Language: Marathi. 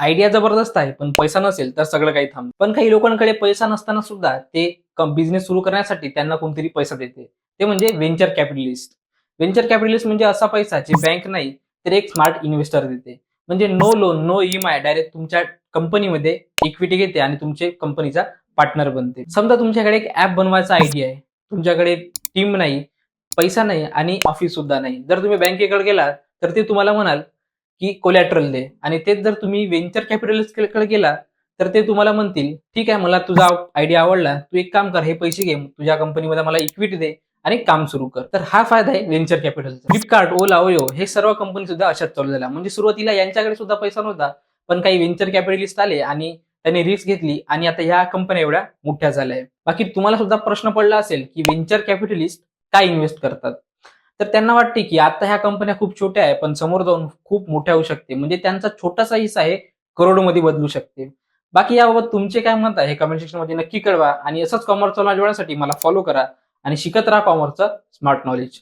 आयडिया जबरदस्त आहे, पण पैसा नसेल तर सगळं काही थांबतं. पण काही लोकांकडे पैसा नसताना सुद्धा ते बिझनेस सुरू करण्यासाठी त्यांना कोणतरी पैसा देते. ते म्हणजे व्हेंचर कॅपिटलिस्ट. व्हेंचर कॅपिटलिस्ट म्हणजे असा पैसा जे बँक नाही तर एक स्मार्ट इन्व्हेस्टर देते. म्हणजे no loan, no EMI, direct तुमच्या कंपनीमध्ये इक्विटी घेते आणि तुमचे कंपनीचा पार्टनर बनते. समजा तुमच्याकडे एक ऍप बनवायचा आयडिया आहे, तुमच्याकडे टीम नाही, पैसा नाही आणि ऑफिस सुद्धा नाही. जर तुम्ही बँकेकडे गेला तर ते तुम्हाला म्हणाल की कोलॅटरल दे, आणि तेच जर तुम्ही व्हेंचर कॅपिटलिस्टकडे गेला तर ते तुम्हाला म्हणतील ठीक आहे, मला तुझा आयडिया आवडला, तू एक काम कर, हे पैसे घे, तुझ्या कंपनीमध्ये मला इक्विटी दे आणि काम सुरू कर. तर हा फायदा आहे व्हेंचर कॅपिटलचा. फ्लिपकार्ट, ओला, ओयो हे सर्व कंपनी सुद्धा अशाच चालू झाल्या. म्हणजे सुरुवातीला यांच्याकडे सुद्धा पैसा नव्हता, पण काही व्हेंचर कॅपिटलिस्ट आले आणि त्यांनी रिस्क घेतली आणि आता ह्या कंपन्या एवढ्या मोठ्या झाल्या आहेत. बाकी तुम्हाला सुद्धा प्रश्न पडला असेल की व्हेंचर कॅपिटलिस्ट काय इन्व्हेस्ट करतात. तर त्यांना वाटते की आता ह्या कंपन्या खूप छोट्या आहे, पण समोर जाऊन खूप मोठ्या होऊ शकते. म्हणजे त्यांचा छोटासा हिस्सा आहे करोडमध्ये बदलू शकते. बाकी याबाबत तुमचे काय मत आहे हे कमेंट सेक्शन मध्ये नक्की कळवा आणि असंच कॉमर्सचा नॉलेज मिळवण्यासाठी मला फॉलो करा आणि शिकत राहा कॉमर्सचं स्मार्ट नॉलेज.